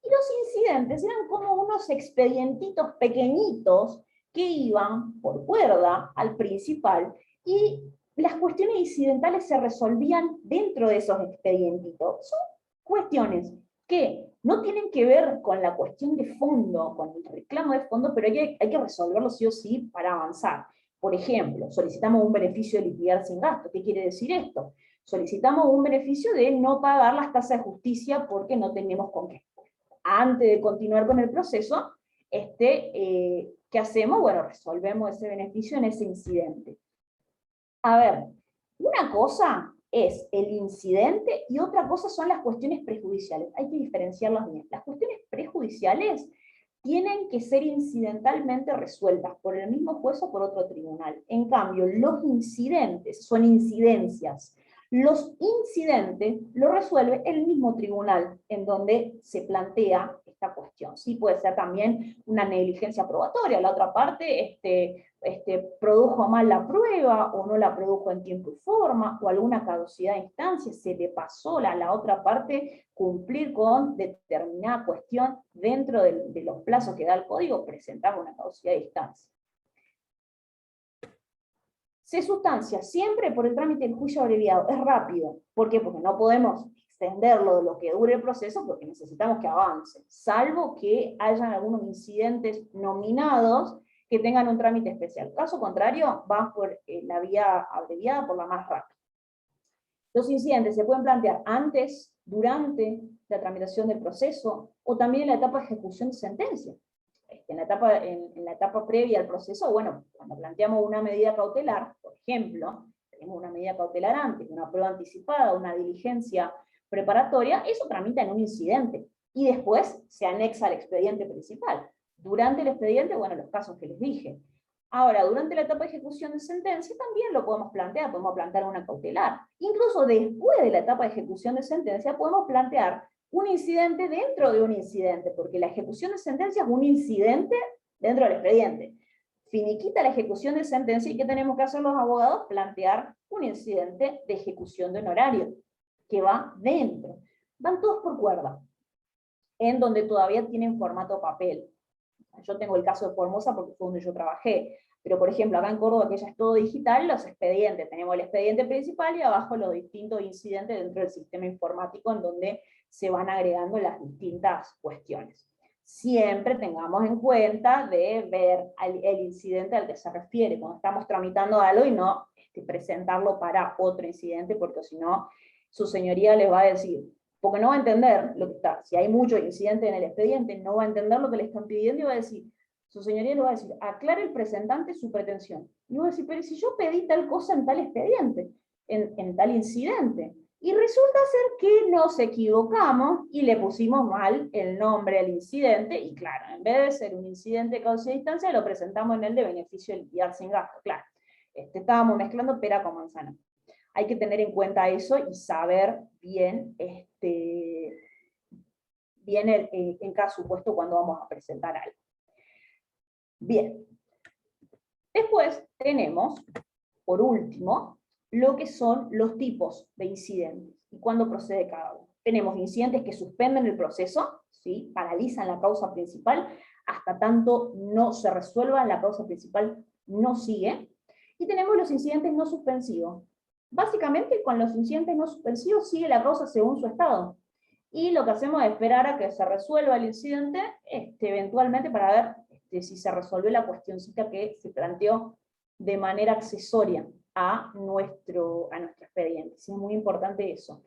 Y los incidentes eran como unos expedientitos pequeñitos que iban por cuerda al principal, y las cuestiones incidentales se resolvían dentro de esos expedientitos. Son cuestiones que no tienen que ver con la cuestión de fondo, con el reclamo de fondo, pero hay que resolverlo sí o sí para avanzar. Por ejemplo, solicitamos un beneficio de liquidar sin gasto. ¿Qué quiere decir esto? Solicitamos un beneficio de no pagar las tasas de justicia porque no tenemos con qué. Antes de continuar con el proceso, ¿qué hacemos? Bueno, resolvemos ese beneficio en ese incidente. A ver, una cosa es el incidente y otra cosa son las cuestiones prejudiciales. Hay que diferenciarlas bien. Las cuestiones prejudiciales tienen que ser incidentalmente resueltas por el mismo juez o por otro tribunal. En cambio, los incidentes son incidencias. Los incidentes lo resuelve el mismo tribunal en donde se plantea esta cuestión. Sí, puede ser también una negligencia probatoria. La otra parte produjo mal la prueba, o no la produjo en tiempo y forma, o alguna caducidad de instancia, se le pasó la otra parte cumplir con determinada cuestión dentro de los plazos que da el código, presentamos una caducidad de instancia. se sustancia siempre por el trámite del juicio abreviado. Es rápido. ¿Por qué? Porque no podemos extenderlo de lo que dure el proceso porque necesitamos que avance, salvo que hayan algunos incidentes nominados que tengan un trámite especial. Caso contrario, van por la vía abreviada, por la más rápida. Los incidentes se pueden plantear antes, durante la tramitación del proceso, o también en la etapa de ejecución de sentencia. En la etapa previa al proceso, bueno, cuando planteamos una medida cautelar, por ejemplo, tenemos una medida cautelar antes, una prueba anticipada, una diligencia preparatoria, eso tramita en un incidente, y después se anexa al expediente principal. Durante el expediente, bueno, los casos que les dije. Ahora, durante la etapa de ejecución de sentencia también lo podemos plantear una cautelar. Incluso después de la etapa de ejecución de sentencia podemos plantear un incidente dentro de un incidente, porque la ejecución de sentencia es un incidente dentro del expediente. Finiquita la ejecución de sentencia, ¿y qué tenemos que hacer los abogados? Plantear un incidente de ejecución de honorario, que va dentro. Van todos por cuerda, en donde todavía tienen formato papel. Yo tengo el caso de Formosa porque fue donde yo trabajé, pero por ejemplo acá en Córdoba, que ya es todo digital, los expedientes, tenemos el expediente principal y abajo los distintos incidentes dentro del sistema informático en donde se van agregando las distintas cuestiones. Siempre tengamos en cuenta de ver el incidente al que se refiere, cuando estamos tramitando algo y no presentarlo para otro incidente, porque si no, su señoría les va a decir, porque no va a entender lo que está, si hay mucho incidente en el expediente, no va a entender lo que le están pidiendo y va a decir, su señoría le va a decir, aclare el presentante su pretensión. Y va a decir, pero si yo pedí tal cosa en tal expediente, en tal incidente. Y resulta ser que nos equivocamos y le pusimos mal el nombre al incidente, y claro, en vez de ser un incidente de causa y distancia, lo presentamos en el de beneficio de liquidar sin gasto. Claro, estábamos mezclando pera con manzana. Hay que tener en cuenta eso y saber bien, en cada supuesto cuando vamos a presentar algo. Bien. Después tenemos, por último, lo que son los tipos de incidentes y cuándo procede cada uno. Tenemos incidentes que suspenden el proceso, ¿sí? Paralizan la causa principal, hasta tanto no se resuelva, la causa principal no sigue. Y tenemos los incidentes no suspensivos. Básicamente, con los incidentes no suspensivos sigue la causa según su estado. Y lo que hacemos es esperar a que se resuelva el incidente, eventualmente para ver si se resolvió la cuestioncita que se planteó de manera accesoria a nuestro expediente. Sí, es muy importante eso.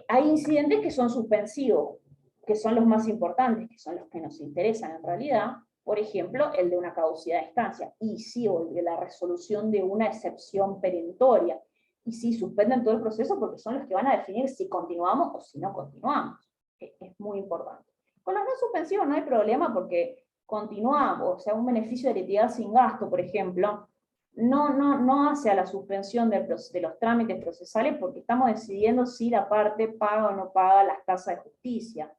Hay incidentes que son suspensivos, que son los más importantes, que son los que nos interesan en realidad. Por ejemplo, el de una caducidad de estancia, y sí, o el de la resolución de una excepción perentoria. Y sí, suspenden todo el proceso porque son los que van a definir si continuamos o si no continuamos. Es muy importante. Con los no suspensivos no hay problema porque continuamos, o sea, un beneficio de liquidar sin gasto, por ejemplo, no hace a la suspensión de los trámites procesales porque estamos decidiendo si la parte paga o no paga las tasas de justicia.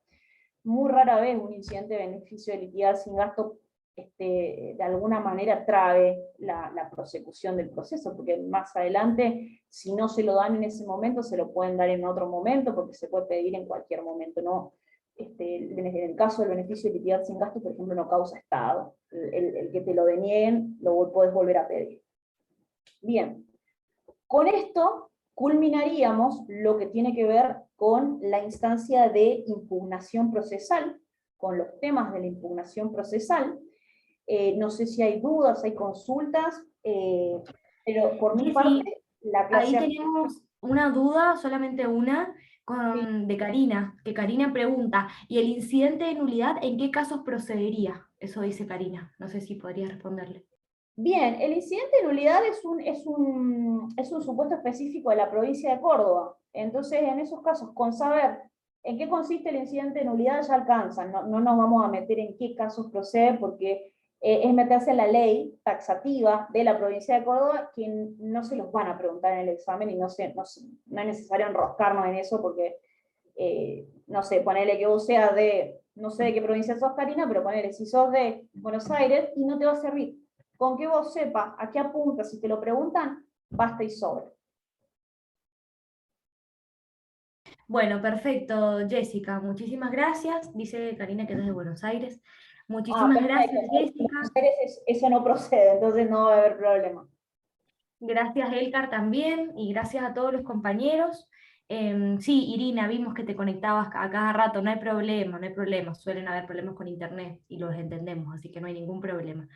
Muy rara vez un incidente de beneficio de liquidar sin gasto de alguna manera trabe la prosecución del proceso, porque más adelante, si no se lo dan en ese momento, se lo pueden dar en otro momento, porque se puede pedir en cualquier momento, ¿no? En el caso del beneficio de liquidar sin gasto, por ejemplo, no causa estado. El que te lo denieguen, lo podés volver a pedir. Bien, con esto culminaríamos lo que tiene que ver con la instancia de impugnación procesal, con los temas de la impugnación procesal. No sé si hay dudas, hay consultas, pero por mi parte, la clase... Ahí tenemos una duda, solamente una, de Karina, que Karina pregunta, ¿y el incidente de nulidad en qué casos procedería? Eso dice Karina, no sé si podría responderle. Bien, el incidente de nulidad es un supuesto específico de la provincia de Córdoba. Entonces, en esos casos, con saber en qué consiste el incidente de nulidad ya alcanza. No nos vamos a meter en qué casos procede, porque es meterse en la ley taxativa de la provincia de Córdoba, que no se los van a preguntar en el examen, y no es necesario enroscarnos en eso, porque, no sé, ponele que vos seas de, no sé de qué provincia sos, Karina, pero ponele, si sos de Buenos Aires, y no te va a servir. Con que vos sepas a qué apunta, si te lo preguntan, basta y sobra. Bueno, perfecto, Jessica, muchísimas gracias. Dice Karina que es de Buenos Aires. Muchísimas gracias, Jessica. Eso no procede, entonces no va a haber problema. Gracias, Elcar, también, y gracias a todos los compañeros. Sí, Irina, vimos que te conectabas a cada rato, no hay problema, no hay problema. Suelen haber problemas con internet y los entendemos, así que no hay ningún problema.